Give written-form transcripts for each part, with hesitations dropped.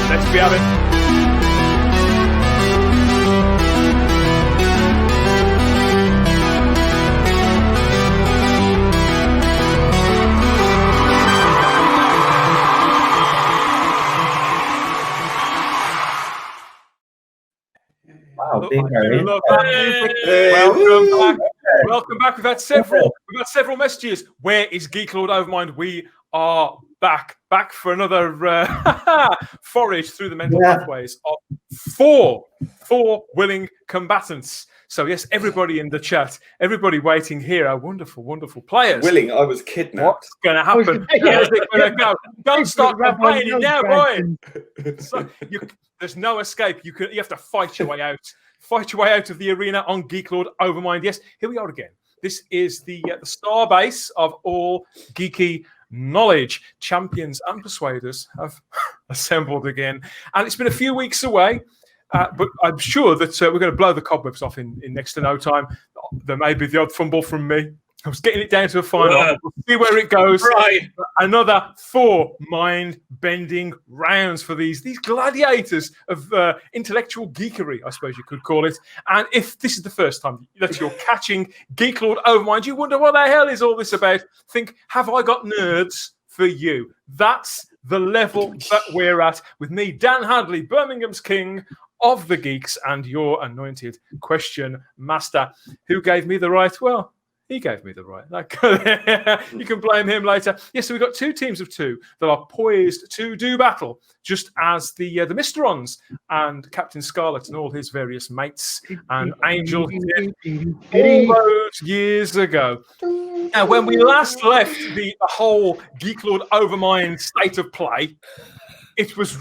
Let's be at it. Wow, big Welcome back. We've had several messages. Where is Geek Lord Overmind? We are back for another forage through the mental pathways of four willing combatants. So yes, everybody in the chat, everybody waiting here, are wonderful, wonderful players. Willing, I was kidnapped. What's going to happen? How's it going to go? Don't start complaining now, boy. So there's no escape. You have to fight your way out. Fight your way out of the arena on Geek Lord Overmind. Yes, here we are again. This is the star base of all geeky knowledge. Champions and persuaders have assembled again, and it's been a few weeks away. But I'm sure that we're going to blow the cobwebs off in next to no time. There may be the odd fumble from me. I was getting it down to a final. We'll see where it goes. Right. Another 4 mind-bending rounds for these gladiators of intellectual geekery, I suppose you could call it. And if this is the first time that you're catching Geek Lord Overmind, you wonder what the hell is all this about. Think, have I got nerds for you? That's the level that we're at with me, Dan Hadley, Birmingham's King of the Geeks, and your anointed question master. Who gave me the right? Well, he gave me the right. You can blame him later. Yes, so we've got 2 teams of 2 that are poised to do battle, just as the Mysterons and Captain Scarlet and all his various mates and Angel did all those years ago. Now, when we last left the whole Geek Lord Overmind state of play, it was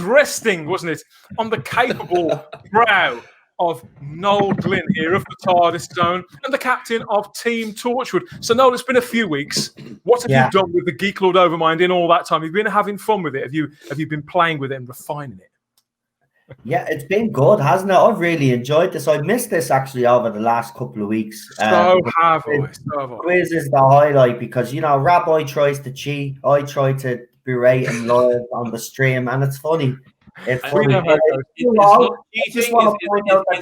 resting, wasn't it, on the capable brow of Noel Glynn here of the Tardis Zone and the captain of Team Torchwood. So, Noel, it's been a few weeks. What have you done with the Geek Lord Overmind in all that time? Have you been having fun with it? Have you been playing with it and refining it? Yeah, it's been good, hasn't it? I've really enjoyed this. I've missed this actually over the last couple of weeks. So have I. Quiz is the highlight because, Rabbi tries to cheat. I try to berate him live on the stream, and it's funny. It's funny. I just want to point out that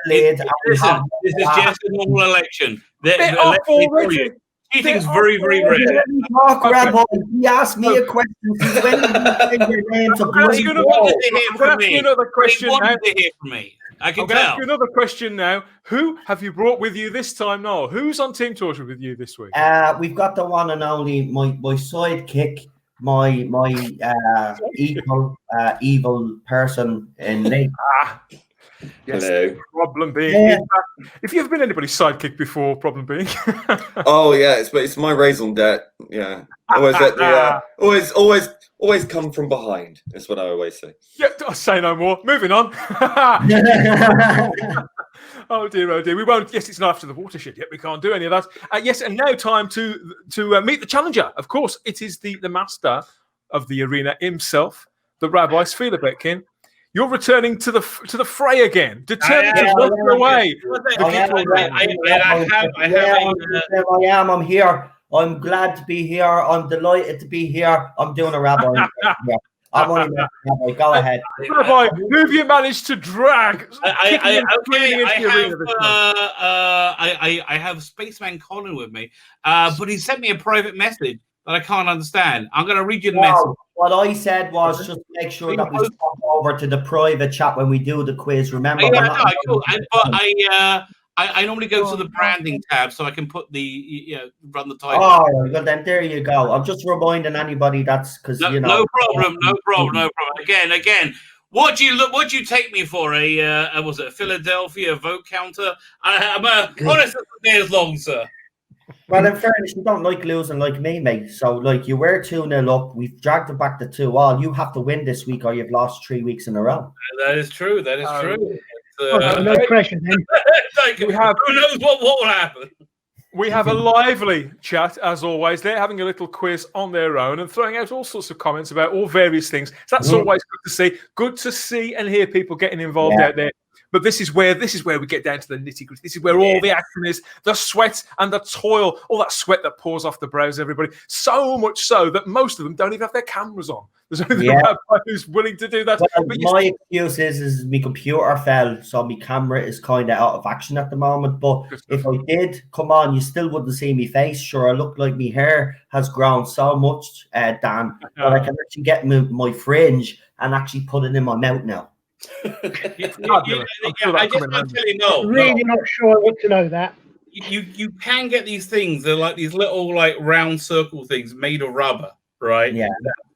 this is just a normal election. Cheating is very, very rare. Rabbi, he asked me a question. He's waiting to your name to bring another question now. I can tell. Ask you another question now. Who have you brought with you this time, Noel? Who's on Team Torchwood with you this week? We've got the one and only my sidekick, my evil person in Lake. Yes, hello. Problem being, if you've been anybody's sidekick before, problem being. Oh yeah, it's my raison d'etre. Yeah, always at the always come from behind. Is what I always say. Yeah, I'll say no more. Moving on. Oh dear, we won't. Yes, it's not after the watershed yet. We can't do any of that. Yes, and now time to meet the challenger. Of course, it is the master of the arena himself, the Rabbi Fehr. You're returning to the fray again, determined to run away. I am. I'm here. I'm glad to be here. I'm delighted to be here. I'm doing a Rabbi. I'm only Rabbi. Go ahead. Rabbi, who have you managed to drag? I have Spaceman Colin with me, but he sent me a private message that I can't understand. I'm going to read you the message. What I said was just make sure that we swap over to the private chat when we do the quiz. Remember, I normally go to the branding tab so I can put run the title. Oh, well then there you go. I'm just reminding anybody that's because no problem. Again. What do you take me for? Was it a Philadelphia vote counter? I'm honest as long, sir. Well, in fairness, you don't like losing like me, mate. So, you were 2-0 up. We've dragged it back to 2-2. You have to win this week or you've lost 3 weeks in a row. That is true. True. No pressure, then. Who knows what will happen? We have a lively chat, as always. They're having a little quiz on their own and throwing out all sorts of comments about all various things. So that's always good to see. Good to see and hear people getting involved out there But this is where we get down to the nitty gritty. This is where all the action is, the sweat and the toil, all that sweat that pours off the brows of everybody. So much so that most of them don't even have their cameras on. There's only the rabbi who's willing to do that. Well, but my excuse is my computer fell, so my camera is kind of out of action at the moment. But if I did come on, you still wouldn't see me face. Sure, I look like my hair has grown so much, Dan, that I can actually get my fringe and actually put it in my mouth now. I just want to tell you, no, Really not sure I want to know that. You can get these things. They're like these little like round circle things made of rubber, right? Yeah.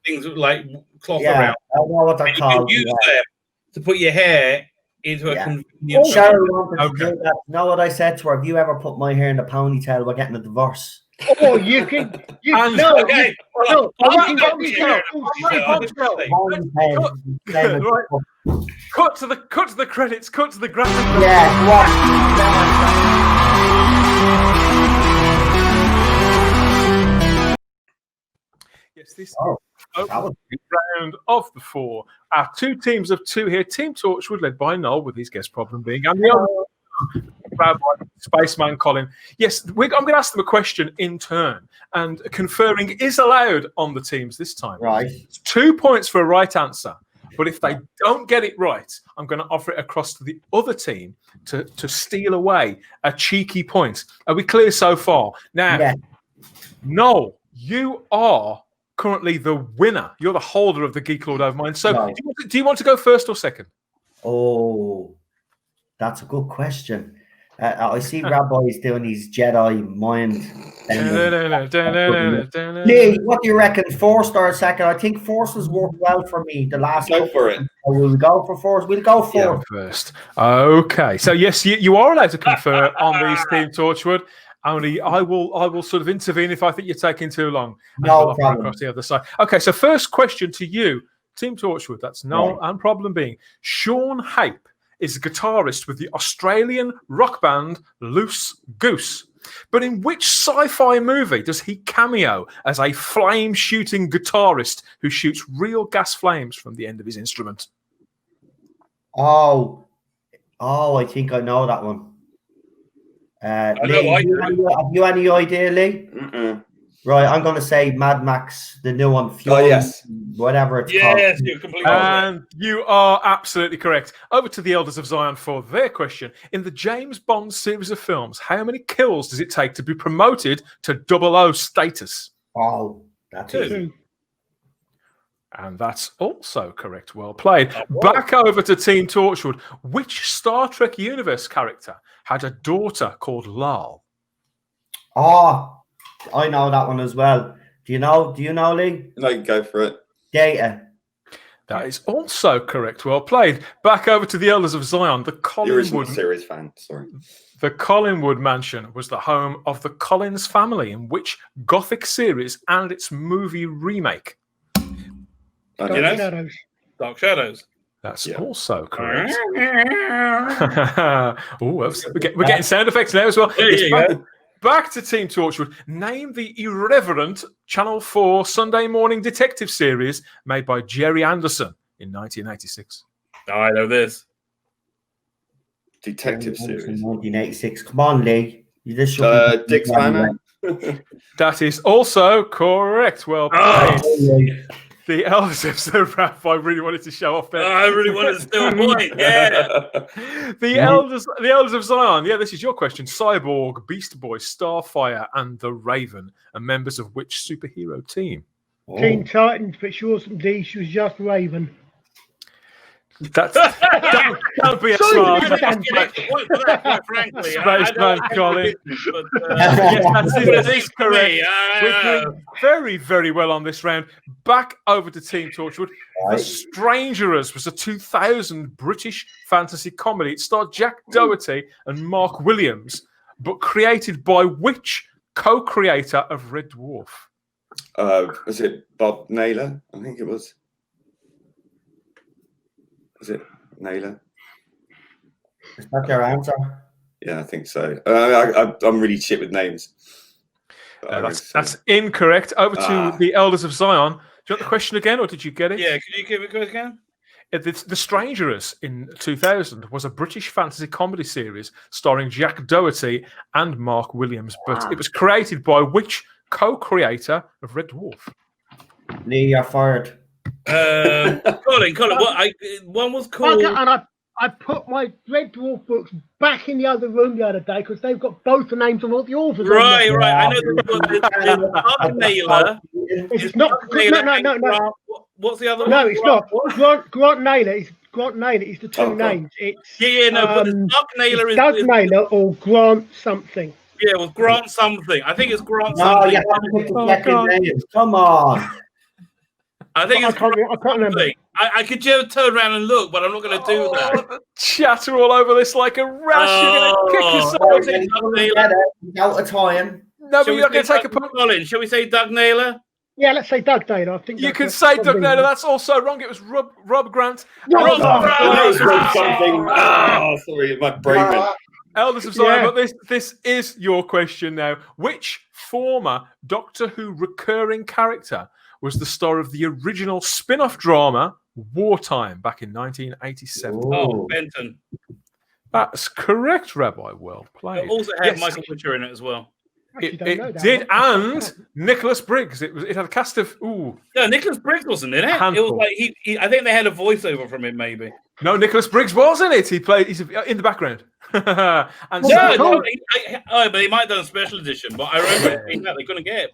Things like cloth Yeah, around. I know what they're called. You can use them to put your hair into a convenient. Oh, Sharon wanted to do that. You know what I said to her? Have you ever put my hair in a ponytail? We're getting a divorce. Oh, you can. No, okay. No, you can get me Cut to the credits. Cut to the graphic. Yeah. Yes, this is round of the 4. Our 2 teams of 2 here. Team Torchwood, led by Noel, with his guest problem being, and the other Rabbi, Spaceman Colin. Yes, I'm going to ask them a question in turn, and conferring is allowed on the teams this time. Right. It's 2 points for a right answer, but if they don't get it right, I'm going to offer it across to the other team to steal away a cheeky point. Are we clear so far? Now, Noel, you are currently the winner. You're the holder of the Geek Lord Overmind. So do you want to go first or second? Oh, that's a good question. I see Rabbi's doing his Jedi mind. Lee, what do you reckon? First or second? I think first has worked well for me. The last go for it. Will we go for first? We'll go for first. Okay. So yes, you are allowed to confer on these Team Torchwood. Only I will sort of intervene if I think you're taking too long. No problem. Across the other side. Okay, so first question to you, Team Torchwood. That's Noel and problem being Sean Hape is a guitarist with the Australian rock band Loose Goose. But in which sci-fi movie does he cameo as a flame-shooting guitarist who shoots real gas flames from the end of his instrument? Oh, I think I know that one. Lee, have you any idea, Lee? Right, I'm going to say Mad Max, the new one. Fury, whatever it's called. Yes, you're completely and you are absolutely correct. Over to the Elders of Zion for their question. In the James Bond series of films, how many kills does it take to be promoted to 00 status? Oh, that's 2. And that's also correct. Well played. Back over to Team Torchwood. Which Star Trek universe character had a daughter called Lal? Oh, I know that one as well. Do you know, Lee? No, go for it. Data. That is also correct. Well played. Back over to the Elders of Zion. The Collingwood series fan. Sorry. The Collingwood Mansion was the home of the Collins family in which Gothic series and its movie remake? Dark Shadows. That's also correct. We're getting sound effects now as well. Back to Team Torchwood. Name the irreverent Channel 4 Sunday morning detective series made by Jerry Anderson in 1986. I know this. Detective series. 1986. Come on, Lee. You just Dick Spanner. That is also correct. Well played. The Elders of Rabbi really wanted to show off there. I really wanted to steal a point. Yeah. The Elders of Zion. Yeah, this is your question. Cyborg, Beast Boy, Starfire, and the Raven are members of which superhero team? Teen Titans, but she wasn't D. She was just Raven. Don't be a smart Frankly, Spaceman Colin. Yes, that is correct. We're doing very, very well on this round. Back over to Team Torchwood. The Strangerers was a 2000 British fantasy comedy. It starred Jack Doherty and Mark Williams, but created by which co-creator of Red Dwarf? Was it Bob Naylor? I think it was. Is it Naylor? Is that your answer? Yeah, I think so. I'm really shit with names. That's incorrect. Over to the Elders of Zion. Do you want the question again, or did you get it? Yeah, could you give it again? The Strangerers in 2000 was a British fantasy comedy series starring Jack Doherty and Mark Williams, but it was created by which co-creator of Red Dwarf? Lee, you're fired. Colin, one was called. And I put my Red Dwarf books back in the other room the other day because they've got both the names of all the authors. Right. I know there's Naylor. It's not. No. What's the other one? No, it's not. Grant Naylor. It's Grant Naylor. It's the two names. It's but Doug Naylor is Doug Naylor or Grant something. Yeah, well, Grant something. I think it's Grant No, something. you have to pick the second name. Come on. I think I it's can't remember. I could just turn around and look, but I'm not going to do that. Chatter all over this like a rash. You're going to kick yourself. Out of time. No, but you're not going to take a point. Colin, shall we say Doug Naylor? Yeah, let's say Doug Naylor. I think you can say Doug Naylor. That's also wrong. It was Rob Grant. Rob Grant. Sorry, my brain went. Elders of Zion, but this is your question now. Which former Doctor Who recurring character was the star of the original spin-off drama Wartime back in 1987? Oh, Benton. That's correct, Rabbi. Well played. It also had Michael Butcher in it as well. It did, and Nicholas Briggs. It had a cast of No, Nicholas Briggs wasn't in it. Handful. It was like he I think they had a voiceover from him, maybe. No, Nicholas Briggs was in it. He's in the background. But he might have done a special edition. But I remember that they couldn't get it.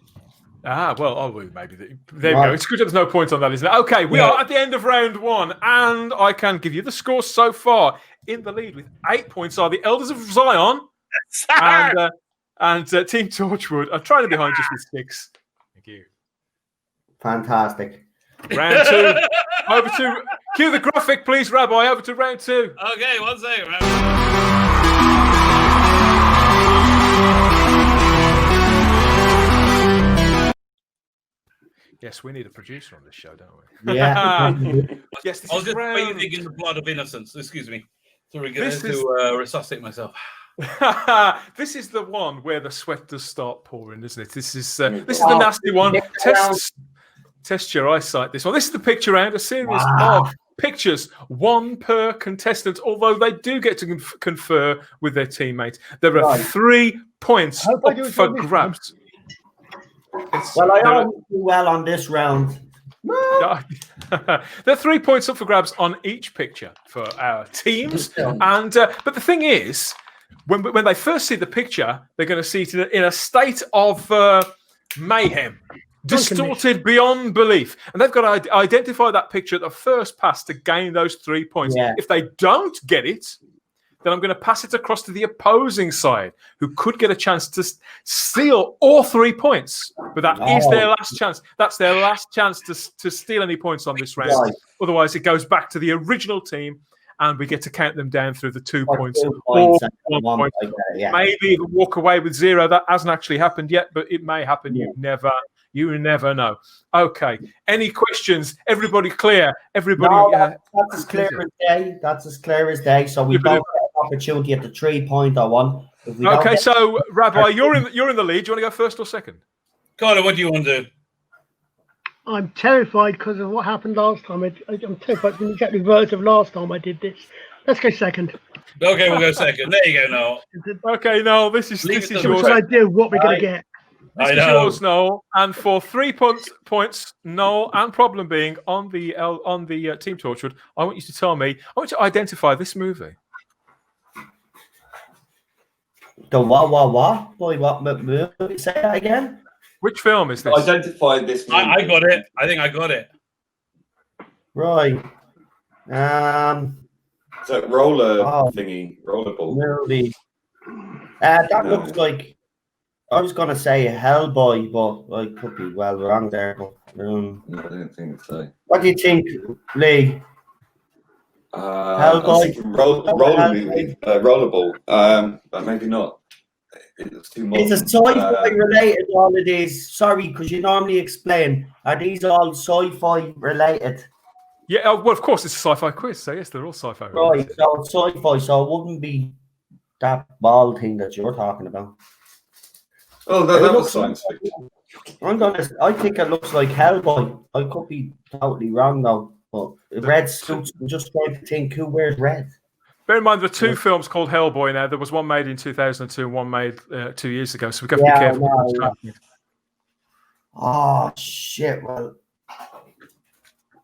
Maybe there you go. It's good that there's no point on that, isn't it? Okay, we are at the end of round one, and I can give you the score so far. In the lead with 8 points are the Elders of Zion and Team Torchwood. I'm trying to be behind just with 6. Thank you. Fantastic. Round 2. Over to cue the graphic, please, Rabbi. Over to round 2. Okay, 1 second. Yes, we need a producer on this show, don't we? Yeah. Yes, this I was is just bathing in the blood of innocence. Excuse me. To resuscitate myself. This is the one where the sweat does start pouring, isn't it? This is the nasty one. Test your eyesight. This one. This is the picture round. A series of pictures, one per contestant. Although they do get to confer with their teammates. There are 3 points up for grabs. Well, I always do well on this round. There are 3 points up for grabs on each picture for our teams. And but the thing is, when they first see the picture, they're going to see it in a state of mayhem, distorted beyond belief. And they've got to identify that picture at the first pass to gain those 3 points. Yeah. If they don't get it, then I'm going to pass it across to the opposing side, who could get a chance to steal all 3 points. But that is their last chance. That's their last chance to steal any points on this round. Right. Otherwise, it goes back to the original team, and we get to count them down through the 2 points. Or 1 point. Maybe even walk away with 0. That hasn't actually happened yet, but it may happen. Yeah. You never know. Okay. Any questions? Everybody clear? Everybody. No, that's as clear as day. That's as clear as day. So we don't get an opportunity at the 3-pointer one. Okay. So Rabbi, you're in the lead. Do you want to go first or second? Carter, what do you want to do? I'm terrified because of what happened last time. I'm terrified from exactly the reverse of last time I did this. Let's go second. Okay, we'll go second. There you go, Noel. Okay, Noel, this is yours. What I do? What we're going to get? This is yours, Noel. And for 3 points, Noel, and problem being on the Team Torchwood, I want you to tell me. I want you to identify this movie. The what? Boy, what movie? Say that again. Which film is this? Identify this movie. I got it. I think I got it. Right. So rollerball. Movie. That looks like. I was gonna say Hellboy, but I could be well wrong there. But, no, I don't think so. What do you think, Lee? Hellboy, rollerball, but maybe not. It's too much. It's a sci-fi related. All it is. Sorry, because you normally explain. Are these all sci-fi related? Yeah. Well, of course, it's a sci-fi quiz. So yes, they're all sci-fi related. Right. So it's sci-fi. So it wouldn't be that ball thing that you're talking about. Oh, that was science fiction. I think it looks like Hellboy. I could be totally wrong though. But red suits, I'm just trying to think who wears red. Bear in mind, there are two films called Hellboy now. There was one made in 2002 and one made 2 years ago. So we've got to be careful. Oh, shit. Well,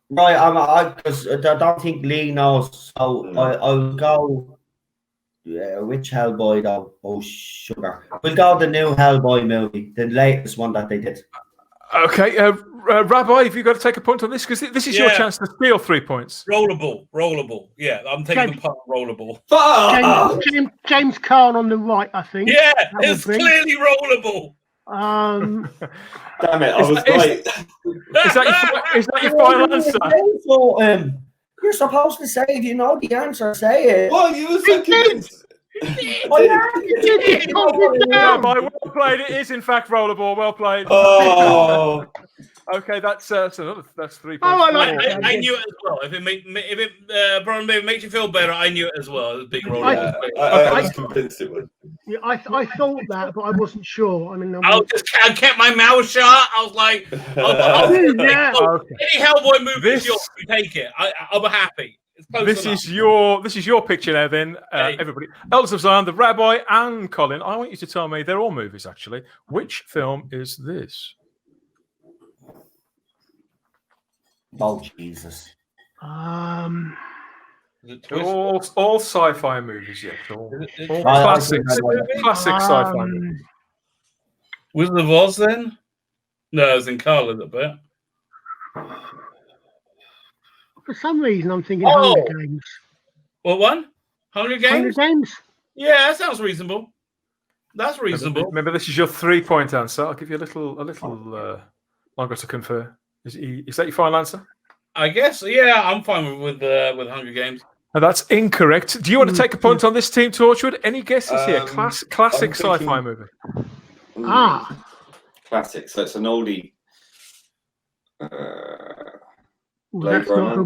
right, because I don't think Lee knows. So I'll go. Yeah, which Hellboy though? Oh, sugar. We'll go the new Hellboy movie, the latest one that they did. Okay, Rabbi, have you got to take a point on this? Because this is your chance to steal 3 points. Rollable. Yeah, I'm taking the part rollable. James Caan on the right, I think. Yeah, it's clearly rollable. Damn it, I was right. Is that your final answer? You're supposed to say if you know the answer, say it. Well, you were so convinced. Rabbi, well played. It is in fact rollerball. Well played. Oh. Okay, that's 3 points. I knew it as well. If it Brian, maybe makes you feel better, I knew it as well. It was a big roll. I was convinced it would. Yeah, I thought that, but I wasn't sure. I mean, I kept my mouth shut. I was like, any Hellboy movie is yours. You take it. I'll be happy. This is your picture now. Then everybody, Elders of Zion, the Rabbi, and Colin. I want you to tell me they're all movies actually. Which film is this? Oh Jesus! All sci-fi movies, yes. All classics. Classic sci-fi movies. Was the Voz then? No, it was in Carl a little bit. For some reason, I'm thinking Hunger Games. What one? Hunger Games? Hunger Games? Yeah, that sounds reasonable. That's reasonable. Remember, this is your 3-point answer. I'll give you a little longer to confer. Is that your final answer? I guess, yeah, I'm fine with Hunger Games. And that's incorrect. Do you want to take a point on this, Team Torchwood? Any guesses here? Classic sci-fi movie. Classic. So it's an oldie. That's not who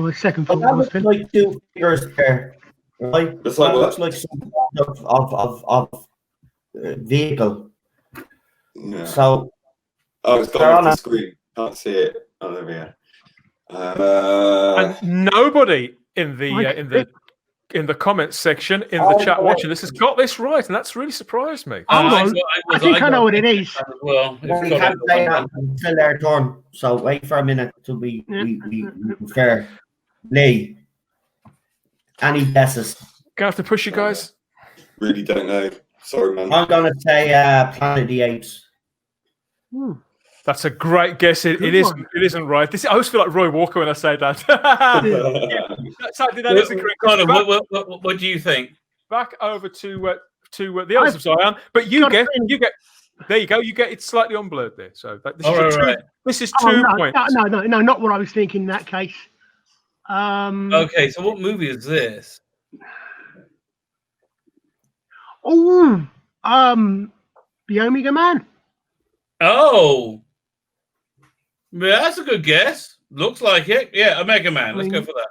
my second thought that was. looks like two figures there, right? It's like that looks like some kind of vehicle. Yeah. So, it's gone off the screen. Can't see it. Oh, there we are. And nobody in the comments section in the chat watching this has got this right, and that's really surprised me. I think I know what it is. Well, we can't say that until their turn. So wait for a minute till we fair. Lee, any guesses? Gonna have to push you guys. Really don't know. Sorry, man. I'm gonna say Planet of the Apes. That's a great guess. It isn't right. I always feel like Roy Walker when I say that. Sadly, that is the correct. Connor, what do you think? Back over to the Elders of Zion, but you get. There you go. You get it slightly unblurred there. So this is 2 points. No, not what I was thinking in that case. Okay, so what movie is this? The Omega Man. Oh. Yeah, that's a good guess. Looks like it. Yeah, Omega Man. Let's go for that.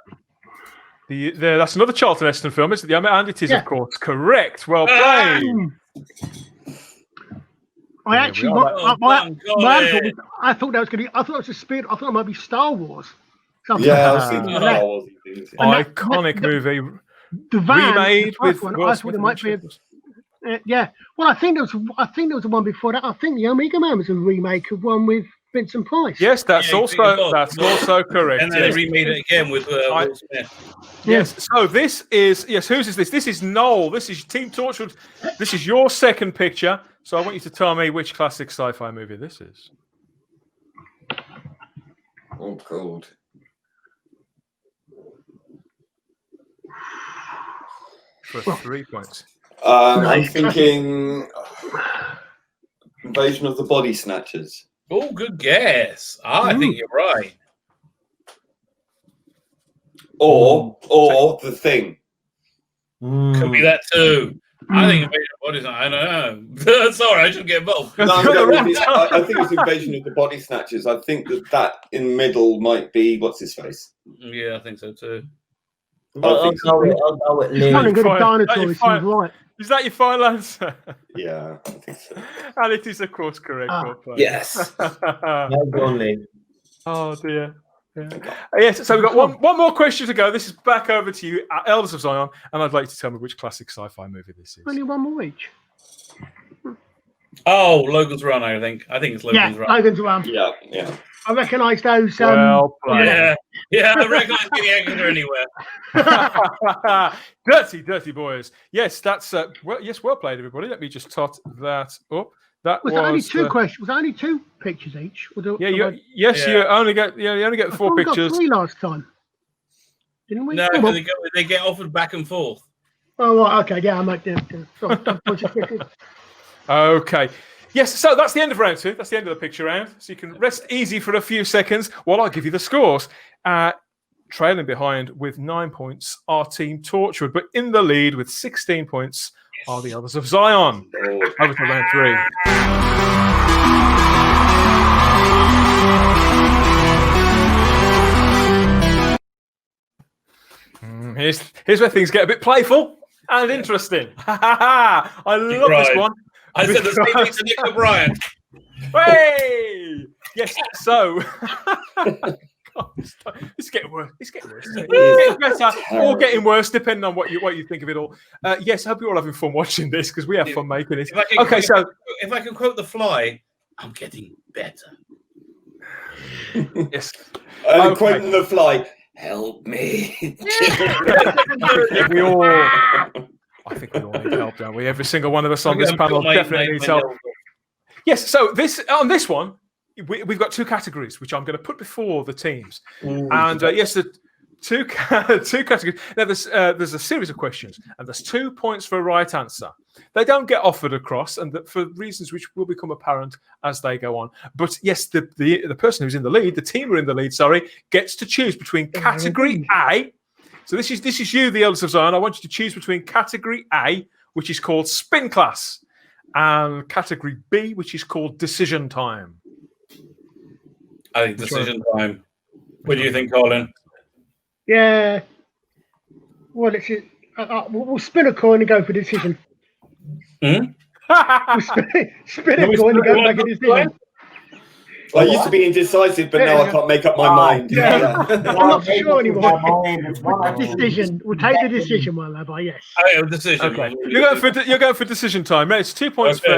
That's another Charlton Heston film, isn't it? And it is, of course, correct. Well played. I actually, I thought that was going to be. I thought it was a spirit. I thought it might be Star Wars. Yeah, I was thinking Star Wars. Iconic movie. The van, remade with. I thought it might be. Yeah. Well, I think there was one before that. I think the Omega Man was a remake of one with Vincent Price. Yes, that's also correct. And then they remade it again with Will Smith. Yes. So this is whose is this? This is Noel. This is Team Torchwood. This is your second picture. So I want you to tell me which classic sci-fi movie this is. Oh, God. For 3 points. I'm thinking Invasion of the Body Snatchers. Oh, good guess. I think you're right. Or The Thing. Could be that too. I think Invasion of the Body Snatchers. I don't know. Sorry, I shouldn't get involved. I think it's Invasion of the Body Snatchers. I think that in the middle might be what's his face. Yeah, I think so too. I'll go with Lee. He's running good at dinosaurs. He's right. Is that your final answer? Yeah, I think so. And it is, of course, correct. Yes. Well done, Lee. Oh dear. Yes, so we've got one more question to go. This is back over to you, Elders of Zion, and I'd like you to tell me which classic sci-fi movie this is. Only one more each. Oh, Logan's Run, I think. I think it's Logan's Run. Logan's Run. Yeah, yeah. I recognise those. Well played. Yeah, I recognise the actor anywhere. Dirty boys. Yes, that's well played, everybody. Let me just tot that up. That was only two questions. Was only two pictures each? You only get 4 pictures. We got 3 last time, didn't we? No, they get offered back and forth. Oh, right, okay, yeah, I might do. Sorry, okay. Yes, so that's the end of round 2. That's the end of the picture round. So you can rest easy for a few seconds while I give you the scores. Trailing behind with 9 points are Team Torchwood, but in the lead with 16 points are the Elders of Zion. Over to round 3. Here's where things get a bit playful and interesting. I love this one. I said the same thing to Nick O'Brien. Hey! Yes, so it's getting worse. It's getting better or getting worse, depending on what you think of it all. Yes, I hope you're all having fun watching this because we have fun making this. If I can quote The Fly, I'm getting better. Yes. Quoting The Fly, help me. I think we all need help, don't we? Every single one of us on this panel definitely needs help. Yes, so on this one, we've got 2 categories, which I'm going to put before the teams. And yes, the two categories. Now, there's a series of questions, and there's 2 points for a right answer. They don't get offered across, and for reasons which will become apparent as they go on. But yes, the person who's in the lead, the team who are in the lead, gets to choose between category A. So this is you, the Elders of Zion. I want you to choose between category A, which is called Spin Class, and category B, which is called Decision Time. I think Decision Time. What do you think, Colin? Yeah. Well, we'll spin a coin and go for decision. Hmm? We'll spin a coin and go make a decision. I used to be indecisive, but now I can't make up my mind. Yeah. I'm not sure anymore. Decision. We'll take the decision one, Rabbi. Yes. Decision. Okay. You're going for decision time. It's 2 points for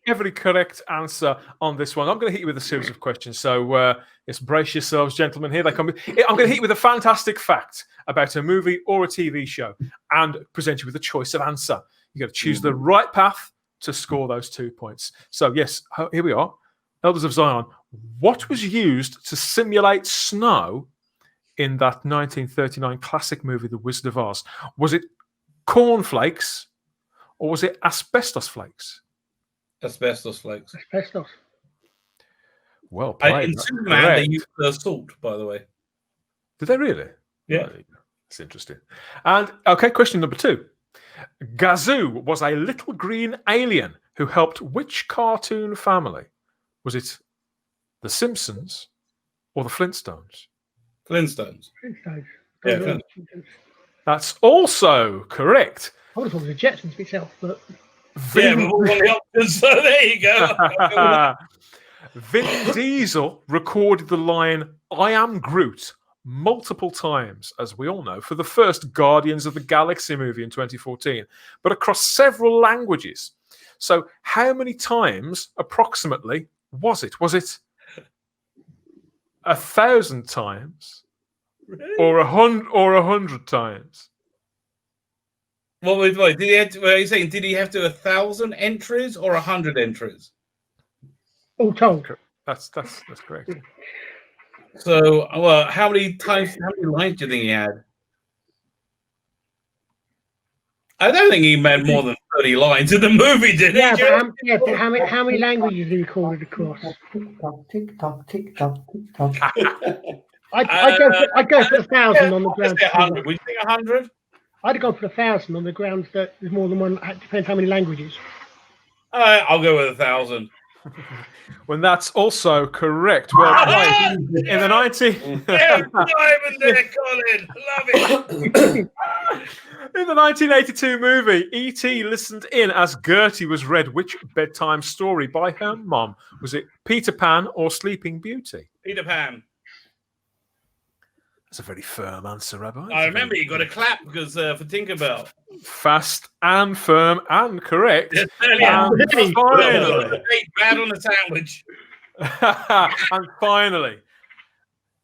every correct answer on this one. I'm going to hit you with a series of questions. So yes, brace yourselves, gentlemen. Here they come. I'm going to hit you with a fantastic fact about a movie or a TV show, and present you with a choice of answer. You got to choose the right path to score those 2 points. So yes, here we are. Elders of Zion, what was used to simulate snow in that 1939 classic movie, The Wizard of Oz? Was it cornflakes or was it asbestos flakes? Asbestos flakes. Asbestos. Well played. In Superman, they used salt, by the way. Did they really? Yeah. That's interesting. And, okay, question number 2. Gazoo was a little green alien who helped which cartoon family? Was it The Simpsons or the Flintstones? Flintstones. Yeah, Flintstones. That's also correct. I would have thought it was the Jetsons myself, but... Yeah, but all the options, so there you go. Vin Diesel recorded the line, I am Groot, multiple times, as we all know, for the first Guardians of the Galaxy movie in 2014, but across several languages. So how many times, approximately, was it? Was it 1,000 times, or 100 times? Wait, did he have to, are you saying, did he have to 1,000 entries or 100 entries? All told. That's correct. So, how many lines do you think he had? I don't think he made more than 30 lines in the movie, did he? But how many languages did he call it across? Tick tock, tick tock, tick tock, tick tock. I'd go for 1,000 on the grounds. 100. Would you think 100? I'd go for 1,000 on the grounds that there's more than one. It depends how many languages. I'll go with 1,000. When that's also correct. Well played. In the 19... Yeah, Colin. Love it. In the 1982 movie, E.T. listened in as Gertie was read which bedtime story by her mom? Was it Peter Pan or Sleeping Beauty? Peter Pan. That's a very firm answer, Rabbi. I remember you got a clap because for Tinkerbell. Fast and firm and correct. Yes, And finally, bad on the sandwich. and finally,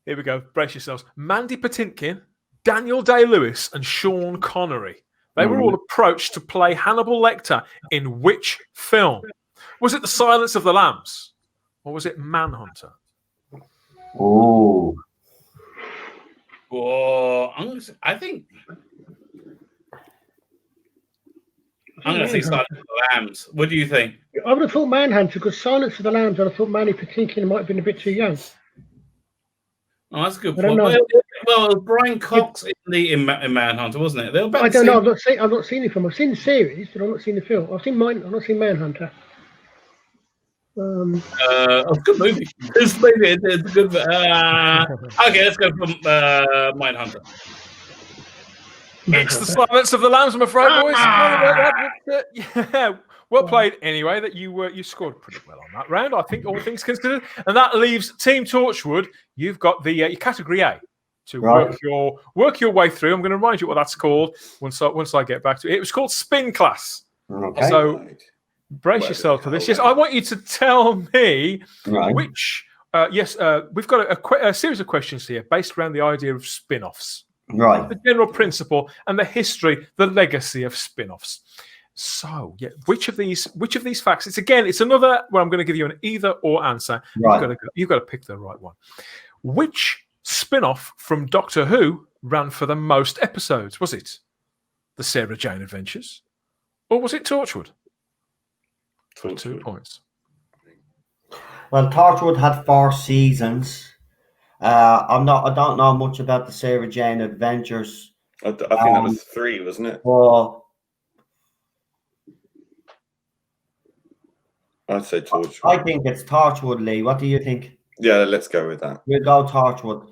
here we go. Brace yourselves. Mandy Patinkin, Daniel Day-Lewis, and Sean Connery. They were all approached to play Hannibal Lecter in which film? Was it The Silence of the Lambs, or was it Manhunter? Oh. I think I'm going to say Silence of the Lambs. What do you think? I would have thought Manhunter, because Silence of the Lambs, I'd have thought Manny Patinkin might have been a bit too young. Oh, that's a good I don't point. know. Well, it was Brian Cox in Manhunter, wasn't it? They were about I the don't know. same- I've not seen the film. I've seen the series, but I've not seen the film. I've not seen Manhunter. a good movie. It's a good. Okay, let's go for Mindhunter. It's The Silence of the Lambs, I'm afraid, boys. Yeah, well played anyway. That you scored pretty well on that round, I think, all things considered. And that leaves Team Torchwood. You've got the your category A to work your way through. I'm going to remind you what that's called once I get back to it. It was called Spin Class. Okay. So brace yourself for this. Yes, I want you to tell me which. We've got a series of questions here based around the idea of spin-offs. Right. The general principle and the history, the legacy of spin-offs. So, which of these facts? It's another where I'm going to give you an either or answer. Right. You've got to pick the right one. Which spin-off from Doctor Who ran for the most episodes? Was it the Sarah Jane Adventures, or was it Torchwood? 2 points. Well, Torchwood had 4 seasons. I don't know much about the Sarah Jane Adventures. I think that was 3, wasn't it? Well, I'd say Torchwood. I think it's Torchwood, Lee. What do you think? Yeah, let's go with that. We'll go Torchwood.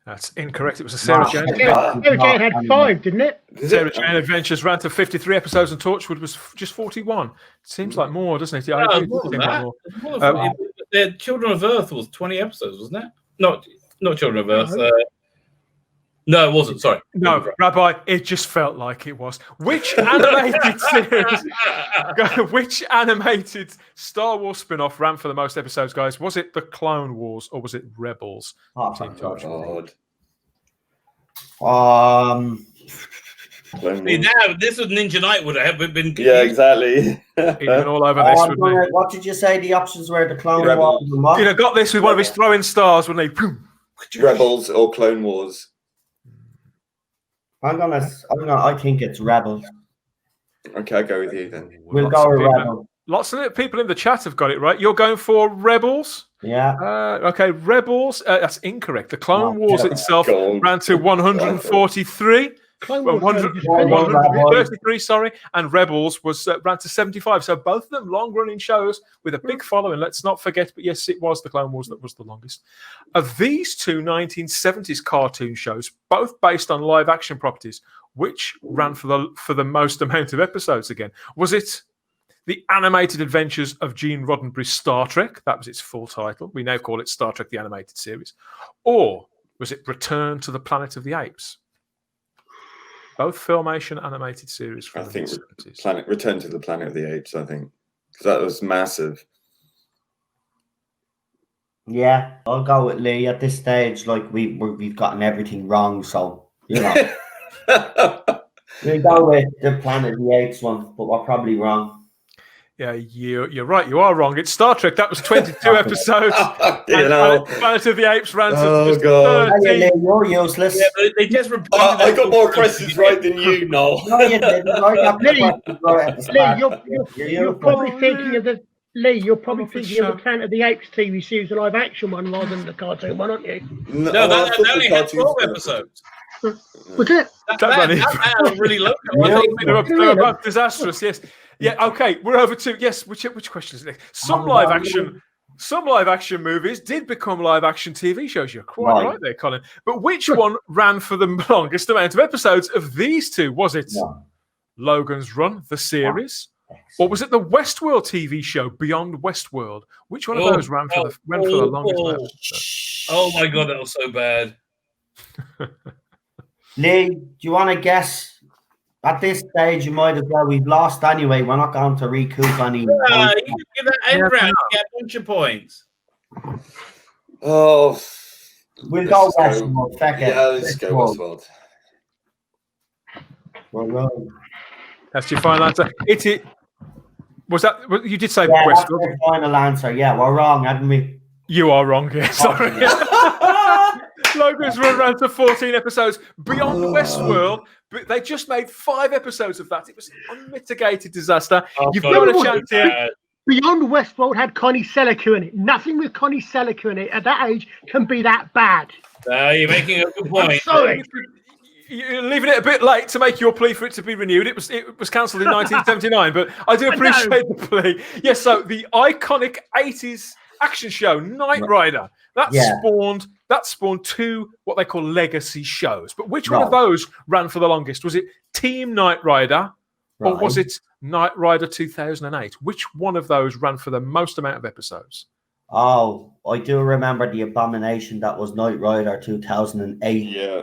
That's incorrect. It was a Sarah Jane. Sarah Jane had 5, didn't it? Sarah Jane Adventures ran to 53 episodes, and Torchwood was just 41. Seems like more, doesn't it? Yeah, more than that. The Children of Earth was 20 episodes, wasn't it? Not Children of Earth. No, it wasn't. Sorry. No, Rabbi, it just felt like it was. Which animated series, which animated Star Wars spin-off ran for the most episodes, guys? Was it The Clone Wars or was it Rebels? Oh, Team God. Now, this was Ninja Knight would have been. Yeah, exactly. He'd been all over this, wouldn't he? What did you say the options were? The Clone Wars and what? He'd have got this with one of his throwing stars, wouldn't he? Rebels or Clone Wars? I think it's Rebels. Okay, I'll go with you then. We'll go with Rebels. Lots of people in the chat have got it right. You're going for Rebels? Yeah. Okay, Rebels. That's incorrect. The Clone Wars itself ran to 143. 133, sorry, and Rebels ran to 75. So both of them long-running shows with a big following. Let's not forget, but yes, it was the Clone Wars that was the longest. Of these two 1970s cartoon shows, both based on live-action properties, which ran for the most amount of episodes again? Was it The Animated Adventures of Gene Roddenberry's Star Trek? That was its full title. We now call it Star Trek: The Animated Series. Or was it Return to the Planet of the Apes? Both Filmation animated series from the 70s. Return to the Planet of the Apes, I think. Because that was massive. Yeah, I'll go with Lee at this stage. Like we've gotten everything wrong, so you know. We'll go with the Planet of the Apes one, but we're probably wrong. Yeah, you're right. You are wrong. It's Star Trek. That was 22 episodes. Planet of the Apes ran to 13. You're useless. Yeah, they just repeated I got more questions right than you, Noel. No, you didn't. You're probably thinking of the You're probably thinking of the Planet of the Apes TV series, the live action one, rather than the cartoon one, aren't you? No, that only had 12 episodes. Was it? That really low. They were both disastrous. Yes. Yeah. Okay. We're over to Which question is next? Some live action movies did become live action TV shows. You're quite right there, Colin. But which one ran for the longest amount of episodes of these two? Was it Logan's Run, the series, or was it the Westworld TV show Beyond Westworld? Which one of those ran for the longest amount of episodes? Oh my God, that was so bad. Lee, do you want to guess? At this stage, you might as well. We've lost anyway. We're not going to recoup any. You can give that end round. You get a bunch of points. Oh, We'll go Westworld. yeah, let's go Westworld. That's your final answer. Was that you did say Westworld? That's your final answer. Yeah, we're wrong, hadn't we? You are wrong. Yeah, sorry. Logan's run around to 14 episodes beyond Westworld, but they just made 5 episodes of that. It was an unmitigated disaster. You've got a chance here. Beyond Westworld had Connie Selicu in it. Nothing with Connie Selicu in it at that age can be that bad. You're making a good point. Sorry. You're leaving it a bit late to make your plea for it to be renewed. It was cancelled in 1979, but I do appreciate the plea. Yes, so the iconic 80s action show Knight Rider that spawned 2 what they call legacy shows. But which one of those ran for the longest? Was it Team Knight Rider or was it Knight Rider 2008? Which one of those ran for the most amount of episodes? Oh, I do remember the abomination that was Knight Rider 2008. Yeah.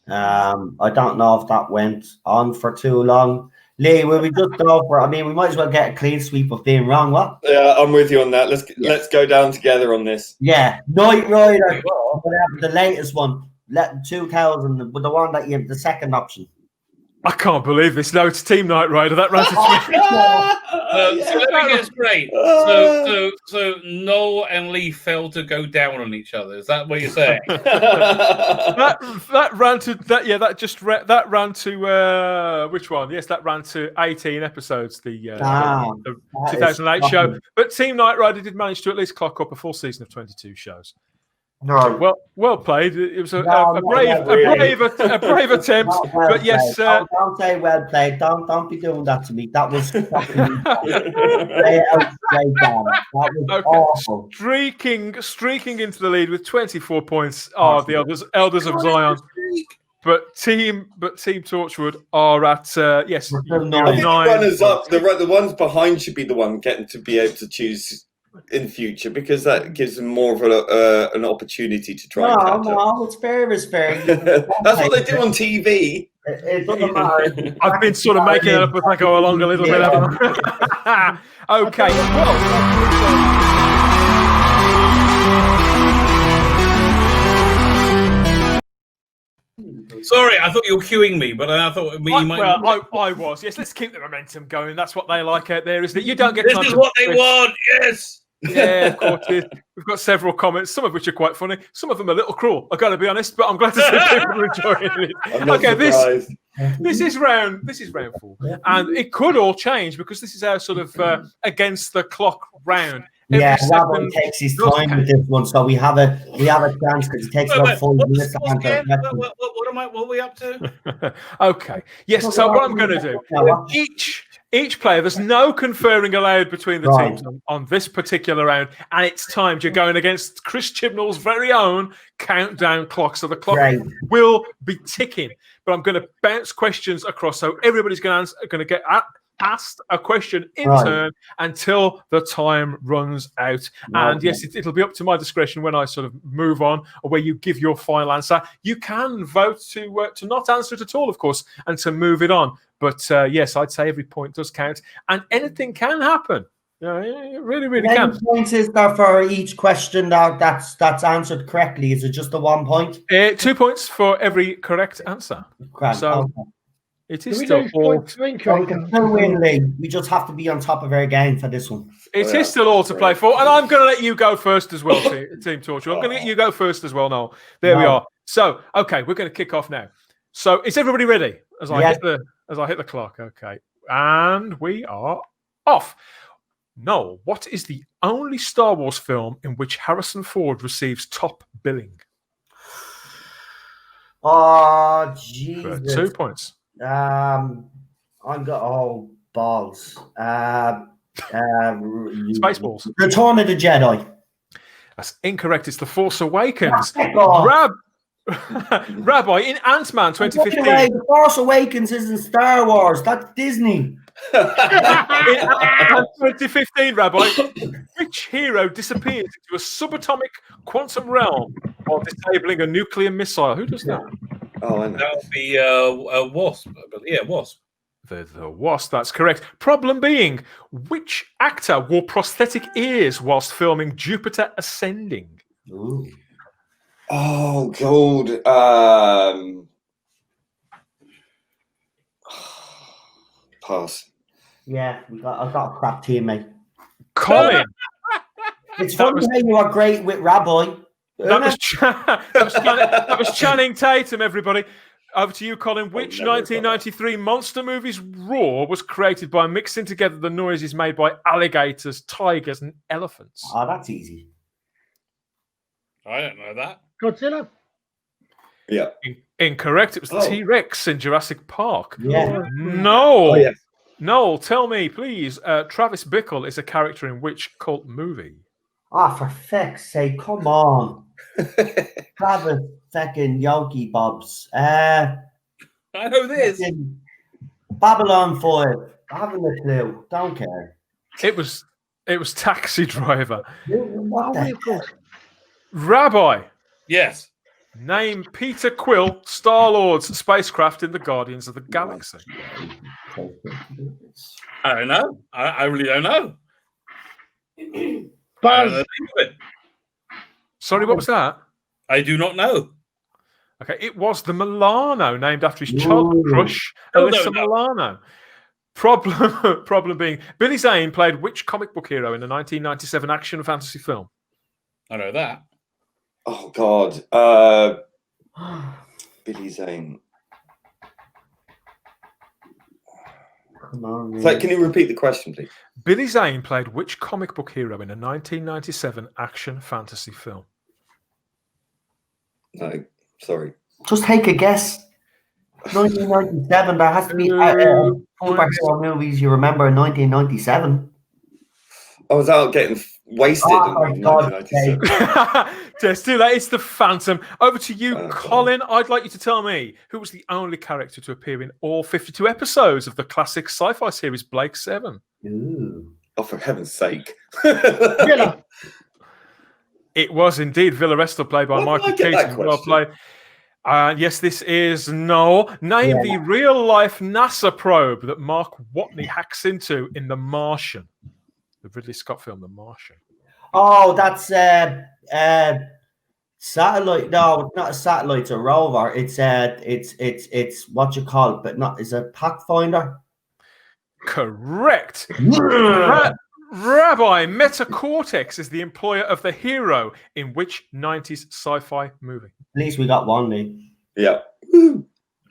I don't know if that went on for too long. Lee, will we just go for? I mean, we might as well get a clean sweep of being wrong. What? Yeah, I'm with you on that. Let's go down together on this. Yeah, Knight Rider, the latest one, 2000, the one that the second option. I can't believe this. No, it's Team Knight Rider. That ran to 3. So let me get straight. So Noel and Lee failed to go down on each other. Is that what you're saying? that ran to that. Yeah, that ran to which one? Yes, that ran to 18 episodes. The 2008 show. But Team Knight Rider did manage to at least clock up a full season of 22 shows. No. Well played. It was a brave attempt. But yes, don't say well played. Don't be doing that to me. That was awful. Streaking into the lead with 24 points are the Elders of Zion. But Team Torchwood are at 9. Runners up. The ones behind should be the one getting to be able to choose in future, because that gives them more of an opportunity to try and catch up. No, it's fair. That's what they do on TV. It doesn't matter. I've been sort of making it up as I go along a little bit. Okay. Sorry, I thought you were queuing me, but I thought you might. Well, I was. Yes, let's keep the momentum going. That's what they like out there, isn't it? You don't get. This is what they want. Yes. Yeah, of course. We've got several comments, some of which are quite funny, some of them a little cruel. I've got to be honest, but I'm glad to see people are enjoying it. I'm not surprised. This is round 4, and it could all change because this is our sort of against the clock round. Rabbi takes his time with this one, so we have a chance because it takes about 4 minutes to answer. What are we up to? Okay. Yes. So what I'm going to do, each player, there's no conferring allowed between the teams on this particular round, and it's timed. You're going against Chris Chibnall's very own countdown clock, so the clock will be ticking. But I'm going to bounce questions across, so everybody's going to get asked a question in turn until the time runs out. And yes, it'll be up to my discretion when I sort of move on, or where you give your final answer. You can vote to not answer it at all, of course, and to move it on. But yes, I'd say every point does count, and anything can happen. It really, really can. How many points is there for each question that's answered correctly? Is it just the 1 point? 2 points for every correct answer. So it is still all. We just have to be on top of our game for this one. It is still all to play for, and I'm going to let you go first as well, Team Torture. I'm going to let you go first as well, Noel. There we are. So, okay, we're going to kick off now. So, is everybody ready? As I hit the clock, okay, and we are off. Noel, what is the only Star Wars film in which Harrison Ford receives top billing? Oh, Jesus. 2 points. I've got balls. Spaceballs. Return of the Jedi. That's incorrect. It's The Force Awakens. Rabbi, in Ant-Man 2015. The Force Awakens isn't Star Wars. That's Disney. In 2015, Rabbi, which hero disappears into a subatomic quantum realm while disabling a nuclear missile? Who does that? Oh, I know. That would be Wasp. Yeah, Wasp. The Wasp, that's correct. Problem being, which actor wore prosthetic ears whilst filming Jupiter Ascending? Ooh. Oh, God. Pass. Yeah, I've got a crap team, mate. Colin. It's funny how you are great with Rabbi. That was Channing Tatum, everybody. Over to you, Colin. Which 1993 monster movie's roar was created by mixing together the noises made by alligators, tigers, and elephants? Oh, that's easy. I don't know that. Godzilla. Yeah. Incorrect. It was the T-Rex in Jurassic Park. Yeah. Noel. Oh, yes. Noel, tell me, please. Travis Bickle is a character in which cult movie? Ah, for feck's sake, come on. Travis fucking Yogi Bobs. I know this. Babylon 5. I haven't a clue. Don't care. It was Taxi Driver. What the course. Rabbi, Yes. name Peter Quill, Star-Lord's spacecraft in the Guardians of the Galaxy. I don't know. I really don't know. Buzz. Sorry, what was that? I do not know. Okay, it was the Milano, named after his childhood crush, Alyssa Milano. Problem being, Billy Zane played which comic book hero in the 1997 action fantasy film? I know that. Oh, God. Billy Zane. Come on, So, can you repeat the question, please? Billy Zane played which comic book hero in a 1997 action fantasy film? No, sorry. Just take a guess. 1997. There has to be superhero movies you remember in 1997. I was out getting wasted in 1997. Just do that. It's the Phantom. Over to you, Colin. I'd like you to tell me who was the only character to appear in all 52 episodes of the classic sci-fi series Blake 7. Ooh. Oh, for heaven's sake. Villa. It was indeed Villa Restal, played by Why did Michael I get that Keaton. Well question? played. Yes, this is Noel. Name the real-life NASA probe that Mark Watney hacks into in The Martian. The Ridley Scott film, The Martian. Oh, that's satellite. No, it's not a satellite. It's a rover. It's what you call it, but not. Is a Pathfinder. Correct. Rabbi, Metacortex is the employer of the hero in which 90s sci-fi movie? At least we got one, Lee. Yeah.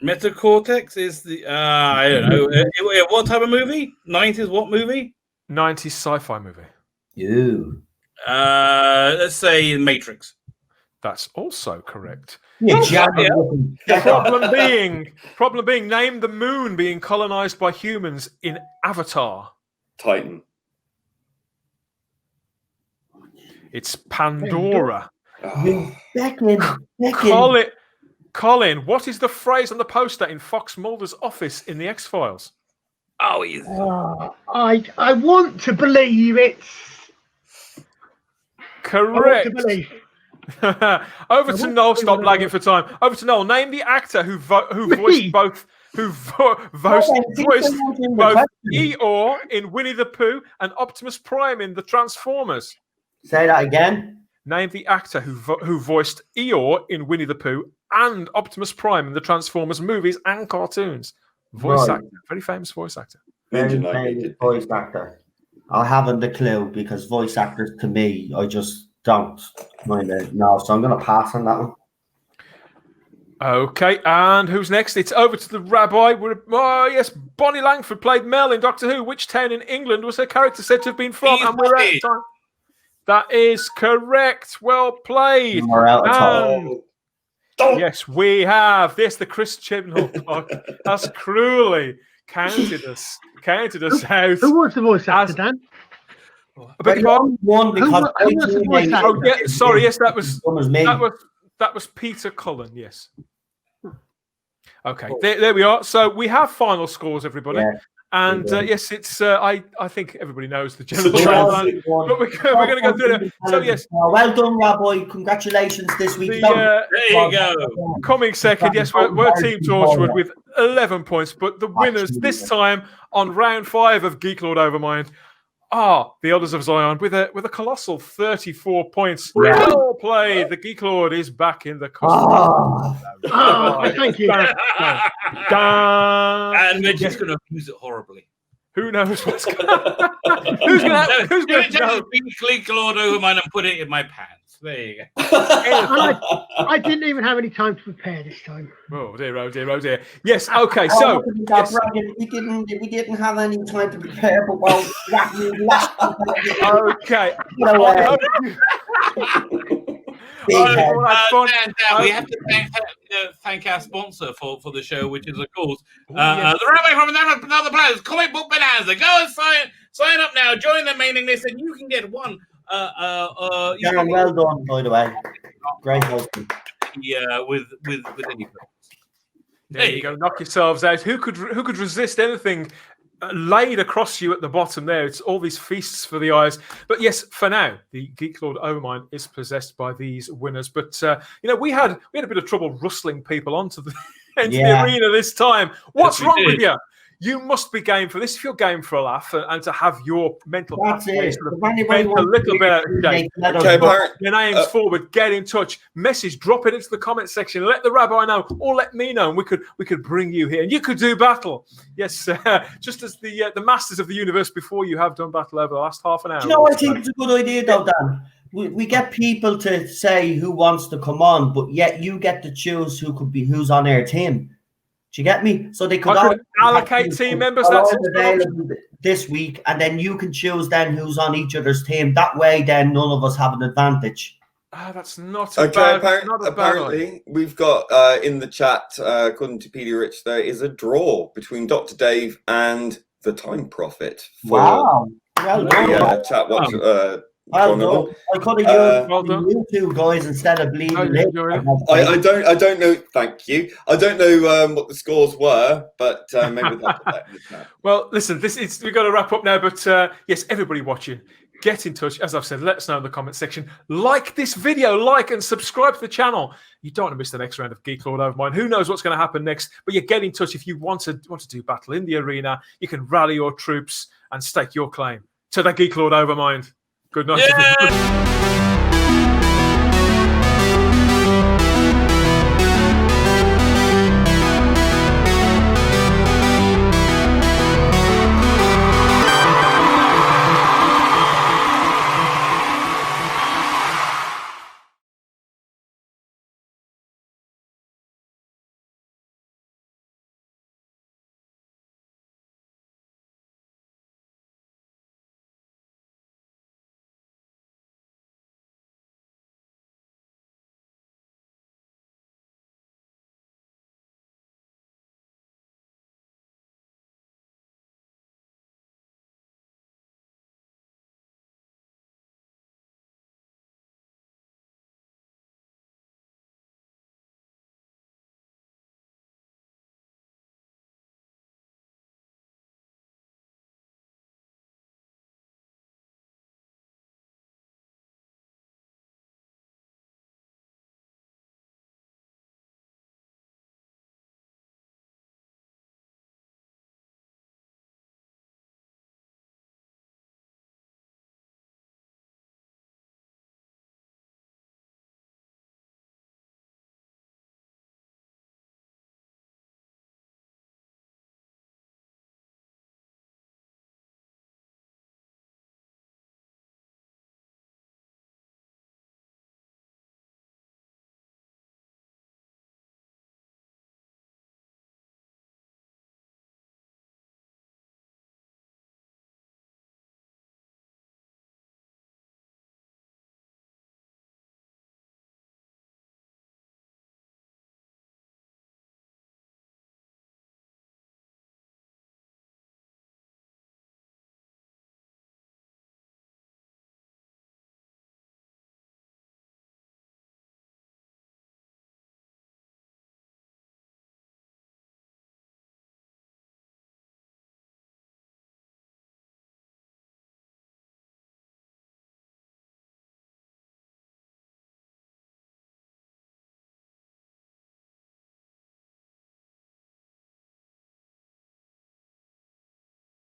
Metacortex is the I don't know. What type of movie? 90s what movie? 90s sci-fi movie. Ew. Let's say Matrix. That's also correct. Problem being, name the moon being colonized by humans in Avatar. Titan. It's Pandora. Oh. Colin, what is the phrase on the poster in Fox Mulder's office in the X-Files? Oh, easy. I want to believe it's Correct. I want to believe. Over to Noel. Stop lagging for time. Over to Noel. Name the actor who voiced both Eeyore in Winnie the Pooh and Optimus Prime in the Transformers. Say that again. Name the actor who voiced Eeyore in Winnie the Pooh and Optimus Prime in the Transformers movies and cartoons. Voice actor, very famous voice actor. Very famous voice actor. I haven't a clue because voice actors to me, I just don't mind it. No, so I'm going to pass on that one. Okay, and who's next? It's over to the Rabbi. Yes, Bonnie Langford played Mel in Doctor Who. Which town in England was her character said to have been from? And we're out of time. That is correct. Well played. We're out of time. Yes, we have. This, the Chris Chibnall clock has cruelly counted us out. Who was the voice actor, Dan? One because who was the voice actor? Oh, yeah, sorry, yes, that was Peter Cullen, yes. Okay, there we are. So we have final scores, everybody. Yeah. And yes, it's. I think everybody knows the general outline, but we're going to go through it. So yes, well done, Rabbi. Congratulations this week. There you go. Coming second, yes, we're Team Torchwood with 11 points, but the winners this time on round 5 of Geek Lord Overmind are the Elders of Zion with a colossal 34 points. Yeah. Well played. The Geek Lord is back in the Thank you. And we're just going to abuse it horribly. Who knows what's going to Who's going to know? Geek Lord Overmind and put it in my pants. There you go. I didn't even have any time to prepare this time. Oh dear, oh dear, oh dear. Yes, okay, so yes. We didn't have any time to prepare, but well, okay. We have to thank our sponsor for the show, which is, of course, the Rabbi from another planet, Comic Book Bonanza. Go and sign up now, join the mailing list, and you can get one. Darren, well done, by the way. Great husband. Yeah, with any. There you go. Knock yourselves out. Who could resist anything laid across you at the bottom there? It's all these feasts for the eyes. But yes, for now, the Geek Lord Overmind is possessed by these winners. But we had a bit of trouble rustling people onto the arena this time. What's wrong with you? You must be game for this. If you're game for a laugh and to have your mental pathways a little bit your name's forward, get in touch, message, drop it into the comment section, let the Rabbi know, or let me know, and we could bring you here, and you could do battle. Yes, just as the masters of the universe before you have done battle over the last half an hour. I think it's a good idea though, Dan. We get people to say who wants to come on, but yet you get to choose who's on our team. Do you get me? So they could allocate team members. That's available this week, and then you can choose then who's on each other's team. That way, then none of us have an advantage. That's not apparently, we've got in the chat, according to PD Rich, there is a draw between Dr. Dave and the Time Prophet. Wow! Chat. I could have used you two guys instead of leaving. I don't know. Thank you. I don't know what the scores were, but maybe that. Well, listen, we've got to wrap up now. But yes, everybody watching, get in touch. As I've said, let us know in the comment section. Like this video, like and subscribe to the channel. You don't want to miss the next round of Geek Lord Overmind. Who knows what's going to happen next? But you get in touch if you want to do battle in the arena. You can rally your troops and stake your claim to the Geek Lord Overmind. Good night.